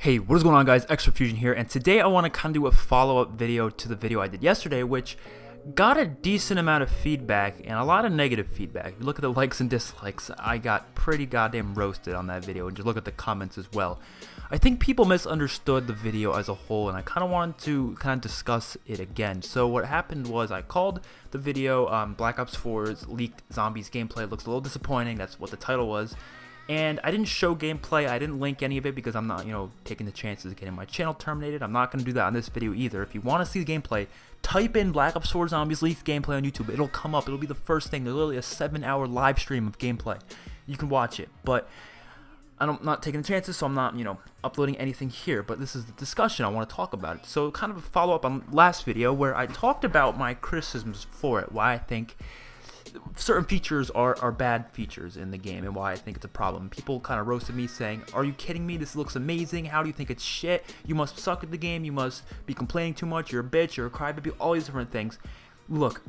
Hey, what is going on, guys? XpertFusion here, and today I want to kind of do a follow-up video to the video I did yesterday, which got a decent amount of feedback and a lot of negative feedback. If you look at the likes and dislikes, I got pretty goddamn roasted on that video, and just look at the comments as well. I think people misunderstood the video as a whole, and I kind of wanted to discuss it again. So what happened was I called the video Black Ops 4's leaked zombies gameplay. It looks a little disappointing. That's what the title was. And I didn't show gameplay, I didn't link any of it because I'm not, taking the chances of getting my channel terminated. I'm not going to do that on this video either. If you want to see the gameplay, type in Black Ops 4 Zombies leaked gameplay on YouTube. It'll come up. It'll be the first thing. There's literally a 7-hour live stream of gameplay. You can watch it. But I'm not taking the chances, so I'm not, uploading anything here. But this is the discussion. I want to talk about it. So kind of a follow-up on last video where I talked about my criticisms for it, why I think certain features are bad features in the game and why I think it's a problem. People kind of roasted me saying, are you kidding me? This looks amazing. How do you think it's shit? You must suck at the game. You must be complaining too much. You're a bitch. You're a crybaby. All these different things. Look,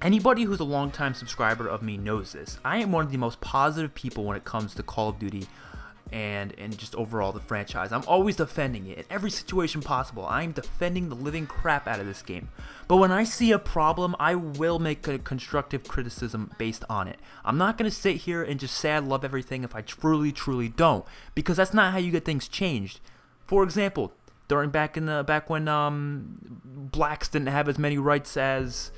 anybody who's a longtime subscriber of me knows this. I am one of the most positive people when it comes to Call of Duty and just overall the franchise. I'm always defending it in every situation possible. I'm defending the living crap out of this game. But when I see a problem, I will make a constructive criticism based on it. I'm not going to sit here and just say I love everything if I truly don't, because that's not how you get things changed. For example, back when blacks didn't have as many rights as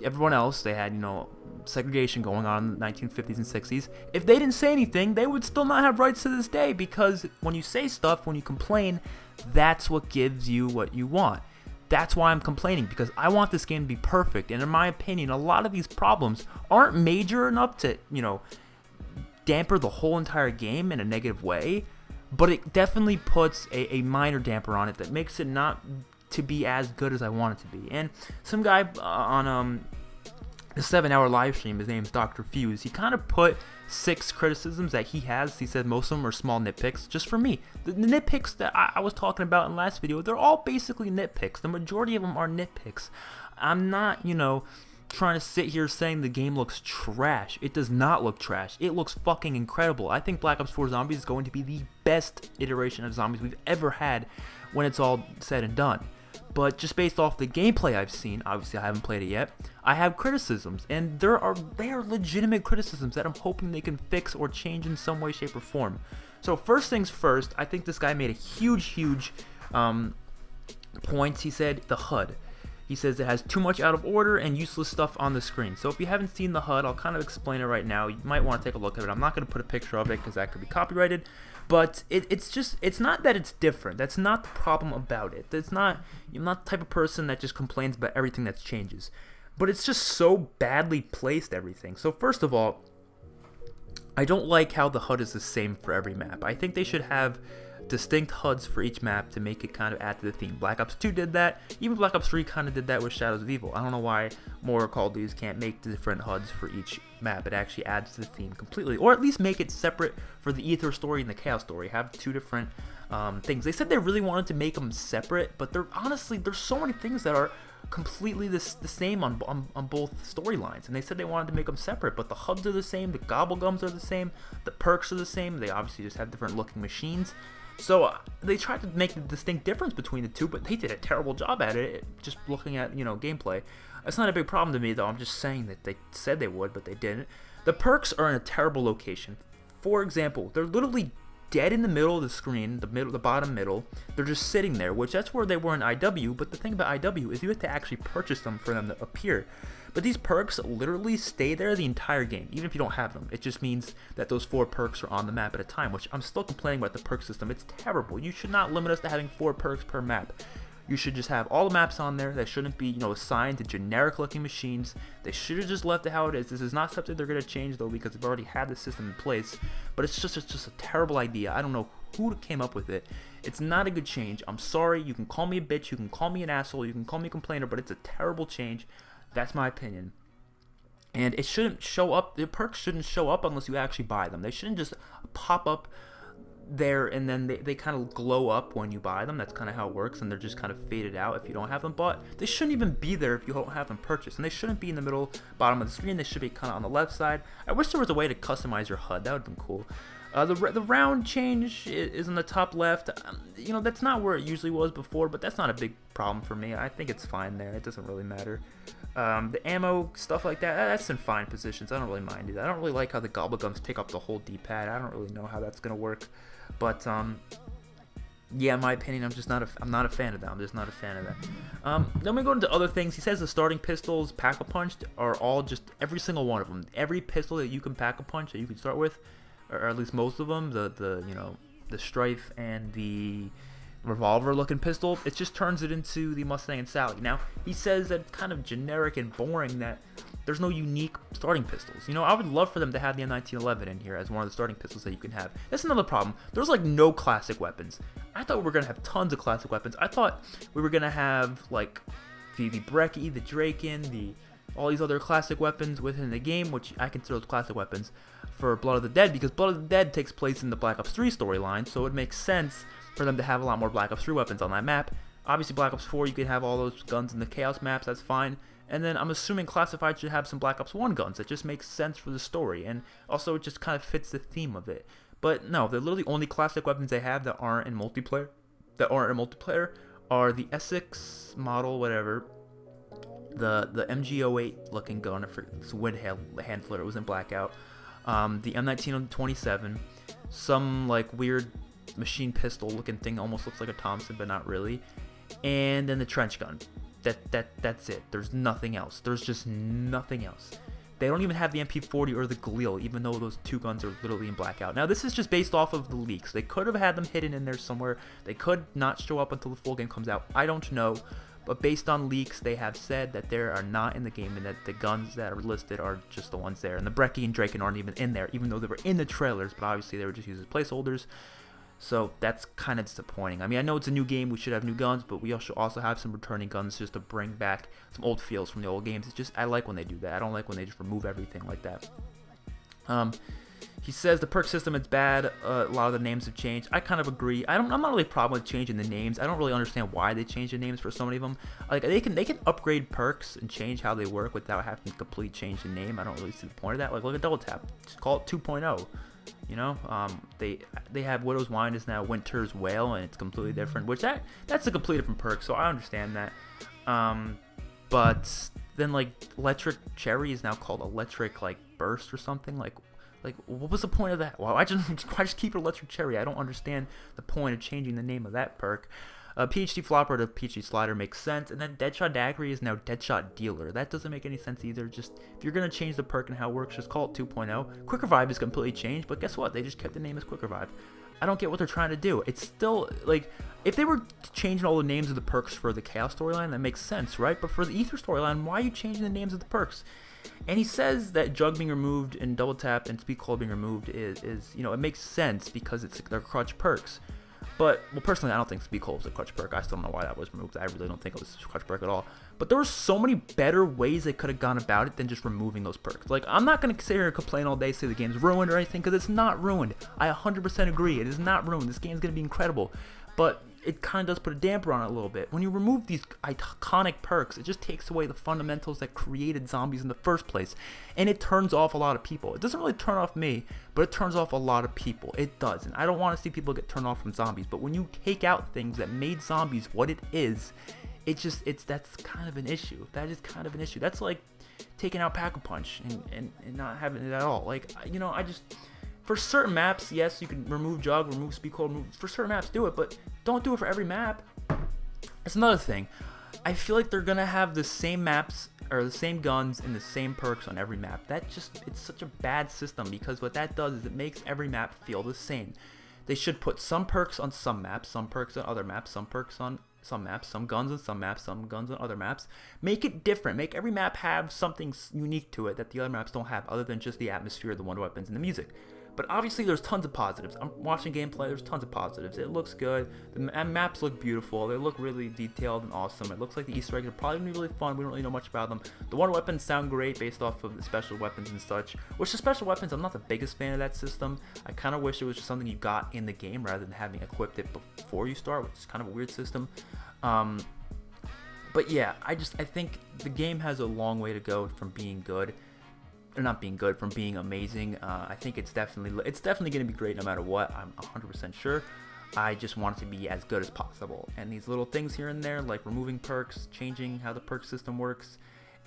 everyone else, they had, segregation going on in the 1950s and 60s. If they didn't say anything, they would still not have rights to this day, because when you say stuff, when you complain, that's what gives you what you want. That's why I'm complaining, because I want this game to be perfect, and in my opinion, a lot of these problems aren't major enough to, damper the whole entire game in a negative way, but it definitely puts a minor damper on it that makes it not to be as good as I want it to be. And some guy on the 7-hour live stream, his name's Dr. Fuse, he kind of put 6 criticisms that he has. He said most of them are small nitpicks, just for me. The nitpicks that I was talking about in the last video, they're all basically nitpicks. The majority of them are nitpicks. I'm not, trying to sit here saying the game looks trash. It does not look trash. It looks fucking incredible. I think Black Ops 4 Zombies is going to be the best iteration of zombies we've ever had when it's all said and done. But just based off the gameplay I've seen, obviously I haven't played it yet, I have criticisms, and they are legitimate criticisms that I'm hoping they can fix or change in some way, shape, or form. So first things first, I think this guy made a huge point. He said the HUD. He says it has too much out of order and useless stuff on the screen. So if you haven't seen the HUD, I'll kind of explain it right now. You might want to take a look at it. I'm not going to put a picture of it because that could be copyrighted. But it's not that it's different. That's not the problem about it. I'm not the type of person that just complains about everything that changes. But it's just so badly placed, everything. So first of all, I don't like how the HUD is the same for every map. I think they should have distinct HUDs for each map to make it kind of add to the theme. Black Ops 2 did that. Even Black Ops 3 kind of did that with Shadows of Evil. I don't know why more Call of Duties can't make different HUDs for each map. It actually adds to the theme completely. Or at least make it separate for the Ether story and the Chaos story. Have 2 different things. They said they really wanted to make them separate, but honestly, there's so many things that are completely the same on both storylines, and they said they wanted to make them separate, but the HUDs are the same, the gobblegums are the same, the perks are the same. They obviously just have different looking machines. So they tried to make a distinct difference between the two, but they did a terrible job at it, just looking at, gameplay. It's not a big problem to me, though. I'm just saying that they said they would, but they didn't. The perks are in a terrible location. For example, they're literally dead in the middle of the screen, the bottom middle. They're just sitting there, which that's where they were in IW, but the thing about IW is you have to actually purchase them for them to appear. But these perks literally stay there the entire game, even if you don't have them. It just means that those 4 perks are on the map at a time, which I'm still complaining about the perk system. It's terrible. You should not limit us to having 4 perks per map. You should just have all the maps on there. They shouldn't be, assigned to generic looking machines. They should have just left it how it is. This is not something they're going to change, though, because they've already had the system in place. But it's just a terrible idea. I don't know who came up with it. It's not a good change. I'm sorry. You can call me a bitch. You can call me an asshole. You can call me a complainer, but it's a terrible change. That's my opinion. And it shouldn't show up. The perks shouldn't show up unless you actually buy them. They shouldn't just pop up there and then they kind of glow up when you buy them. That's kind of how it works, and they're just kind of faded out if you don't have them. But they shouldn't even be there if you don't have them purchased, and they shouldn't be in the middle bottom of the screen. They should be kind of on the left side. I wish there was a way to customize your HUD. That would have been cool. The round change is in the top left. You know, that's not where it usually was before, but that's not a big problem for me. I think it's fine there. It doesn't really matter. The ammo, stuff like that, that's in fine positions. I don't really mind it. I don't really like how the gobble guns take up the whole D-pad. I don't really know how that's going to work. But, yeah, in my opinion, I'm not a fan of that. I'm just not a fan of that. Then we go into other things. He says the starting pistols, pack-a-punch, are all just every single one of them. Every pistol that you can pack-a-punch that you can start with, or at least most of them, the Strife and the revolver-looking pistol, it just turns it into the Mustang and Sally. Now, he says that it's kind of generic and boring, that there's no unique starting pistols. You know, I would love for them to have the M1911 in here as one of the starting pistols that you can have. That's another problem. There's like no classic weapons. I thought we were going to have tons of classic weapons. I thought we were going to have like the Brecci, the Draken, all these other classic weapons within the game, which I consider those classic weapons for Blood of the Dead, because Blood of the Dead takes place in the Black Ops 3 storyline, so it makes sense for them to have a lot more Black Ops 3 weapons on that map. Obviously, Black Ops 4, you can have all those guns in the Chaos maps, that's fine. And then I'm assuming Classified should have some Black Ops 1 guns. That just makes sense for the story, and also it just kind of fits the theme of it. But no, they're literally only classic weapons they have that aren't in multiplayer. Are the Essex model, whatever, the MG08 looking gun, it's wind handler, it was in Blackout, the M1927, some like weird machine pistol looking thing, almost looks like a Thompson but not really, and then the trench gun. That's it. There's nothing else. There's just nothing else. They don't even have the MP40 or the Galil, even though those two guns are literally in Blackout. Now, this is just based off of the leaks. They could have had them hidden in there somewhere. They could not show up until the full game comes out. I don't know. But based on leaks, they have said that they are not in the game and that the guns that are listed are just the ones there. And the Brecci and Draken aren't even in there, even though they were in the trailers. But obviously, they were just used as placeholders. So that's kind of disappointing. I mean, I know it's a new game, we should have new guns, but we should also have some returning guns just to bring back some old feels from the old games. It's just, I like when they do that. I don't like when they just remove everything like that. He says the perk system is bad. A lot of the names have changed. I kind of agree. I'm not really a problem with changing the names. I don't really understand why they changed the names for so many of them. Like they can upgrade perks and change how they work without having to completely change the name. I don't really see the point of that. Like look at Double Tap. Just call it 2.0. You know, they have Widow's Wine is now Winter's Wail, and it's completely different. Which that's a completely different perk, so I understand that. But then like Electric Cherry is now called Electric like Burst or something. Like what was the point of that? Why just keep it Electric Cherry? I don't understand the point of changing the name of that perk. PhD Flopper to PhD Slider makes sense, and then Deadshot Daiquiri is now Deadshot Dealer. That doesn't make any sense either. Just if you're gonna change the perk and how it works, just call it 2.0. Quick Revive is completely changed, but guess what? They just kept the name as Quick Revive. I don't get what they're trying to do. It's still like if they were changing all the names of the perks for the Chaos storyline, that makes sense, right? But for the Ether storyline, why are you changing the names of the perks? And he says that Jug being removed and Double Tap and Speed Cold being removed is you know, it makes sense because they're crutch perks. But, well, personally, I don't think Speed Cold was a clutch perk. I still don't know why that was removed. I really don't think it was a clutch perk at all. But there were so many better ways they could have gone about it than just removing those perks. Like, I'm not going to sit here and complain all day, say the game's ruined or anything, because it's not ruined. I 100% agree. It is not ruined. This game's going to be incredible. But it kind of does put a damper on it a little bit. When you remove these iconic perks, it just takes away the fundamentals that created zombies in the first place. And it turns off a lot of people. It doesn't really turn off me, but it turns off a lot of people. It does. And I don't want to see people get turned off from zombies. But when you take out things that made zombies what it is, that's kind of an issue. That is kind of an issue. That's like taking out Pack-a-Punch and not having it at all. Like, you know, for certain maps, yes, you can remove Jug, remove Speed Cold, for certain maps, do it, but don't do it for every map. That's another thing. I feel like they're gonna have the same maps or the same guns and the same perks on every map. It's such a bad system because what that does is it makes every map feel the same. They should put some perks on some maps, some perks on other maps, some perks on some maps, some guns on some maps, some guns on other maps. Make it different. Make every map have something unique to it that the other maps don't have other than just the atmosphere, the wonder weapons, and the music. But obviously there's tons of positives. I'm watching gameplay, there's tons of positives. It looks good, the maps look beautiful, they look really detailed and awesome. It looks like the Easter eggs are probably going to be really fun, we don't really know much about them. The wonder weapons sound great based off of the special weapons and such. Which the special weapons, I'm not the biggest fan of that system. I kind of wish it was just something you got in the game rather than having equipped it before you start, which is kind of a weird system. But yeah, I think the game has a long way to go from being good. not being good, from being amazing. I think it's definitely going to be great no matter what. I'm 100% sure. I just want it to be as good as possible. And these little things here and there, like removing perks, changing how the perk system works,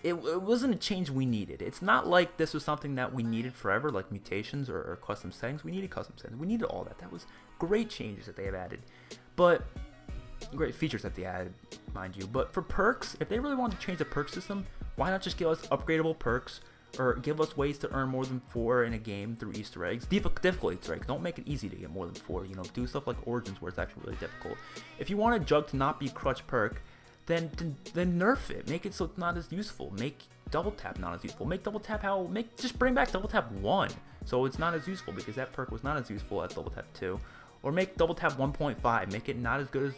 it wasn't a change we needed. It's not like this was something that we needed forever, like mutations or custom settings. We needed custom settings. We needed all that. That was great changes that they have added. But great features that they added, mind you. But for perks, if they really wanted to change the perk system, why not just give us upgradable perks, or give us ways to earn more than 4 in a game through Easter eggs? Difficult Easter eggs. Don't make it easy to get more than 4. You know, do stuff like Origins where it's actually really difficult. If you want a jug to not be crutch perk, then nerf it. Make it so it's not as useful. Make double tap not as useful. Make double tap just bring back double tap 1, so it's not as useful, because that perk was not as useful as double tap 2. Or make double tap 1.5. Make it not as good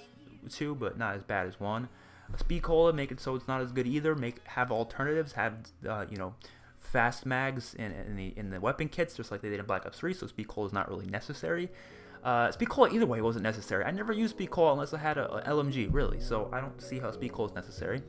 as 2, but not as bad as 1. Speed cola, make it so it's not as good either. Have alternatives. Have fast mags in the weapon kits, just like they did in Black Ops 3. So speed cola is not really necessary. Speed cola either way wasn't necessary. I never used speed cola unless I had a LMG, really. So I don't see how speed cola is necessary.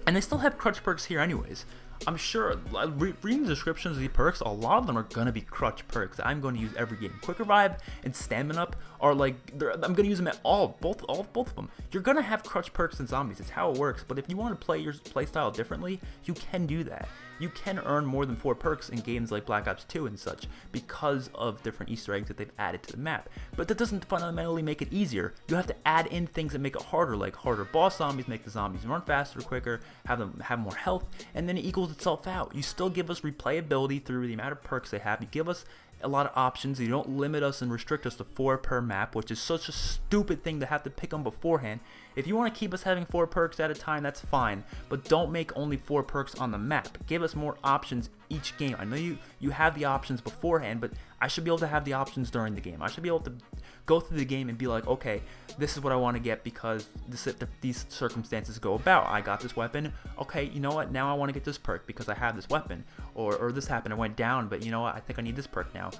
And they still have crutch perks here anyways. I'm sure, reading the descriptions of the perks, a lot of them are going to be crutch perks that I'm going to use every game. Quick Revive and Stamina Up are like, I'm going to use them at both of them. You're going to have crutch perks in zombies. It's how it works. But if you want to play your playstyle differently, you can do that. You can earn more than 4 perks in games like Black Ops 2 and such because of different Easter eggs that they've added to the map. But that doesn't fundamentally make it easier. You have to add in things that make it harder, like harder boss zombies, make the zombies run faster, quicker, have them have more health, and then it equals itself out. You still give us replayability through the amount of perks they have. You give us a lot of options. You don't limit us and restrict us to 4 per map, which is such a stupid thing to have to pick them beforehand. If you want to keep us having 4 perks at a time, that's fine, but don't make only 4 perks on the map. Give us more options each game. I know you have the options beforehand, but I should be able to have the options during the game. I should be able to go through the game and be like, okay, this is what I want to get because these circumstances go about. I got this weapon. Okay, you know what? Now I want to get this perk because I have this weapon. Or this happened, I went down, but you know what? I think I need this perk now.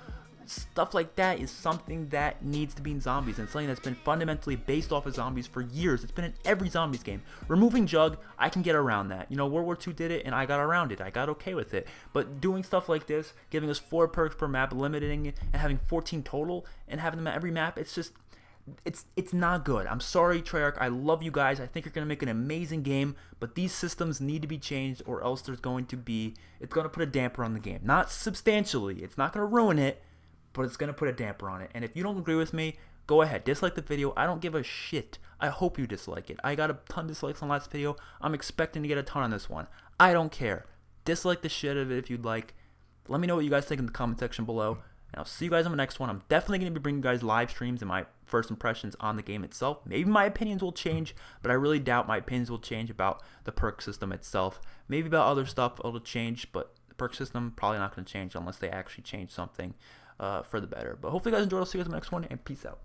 Stuff like that is something that needs to be in zombies, and something that's been fundamentally based off of zombies for years. It's been in every zombies game. Removing Jug, I can get around that. You know, World War II did it, and I got around it. I got okay with it. But doing stuff like this, giving us 4 perks per map, limiting it, and having 14 total, and having them at every map, it's just... It's not good. I'm sorry, Treyarch. I love you guys. I think you're going to make an amazing game, but these systems need to be changed, or else it's going to put a damper on the game. Not substantially. It's not going to ruin it, but it's going to put a damper on it. And if you don't agree with me, go ahead. Dislike the video. I don't give a shit. I hope you dislike it. I got a ton of dislikes on the last video. I'm expecting to get a ton on this one. I don't care. Dislike the shit out of it if you'd like. Let me know what you guys think in the comment section below. And I'll see you guys on the next one. I'm definitely going to be bringing you guys live streams and my first impressions on the game itself. Maybe my opinions will change, but I really doubt my opinions will change about the perk system itself. Maybe about other stuff it'll change, but the perk system probably not going to change unless they actually change something for the better. But hopefully you guys enjoyed. I'll see you guys in the next one, and peace out.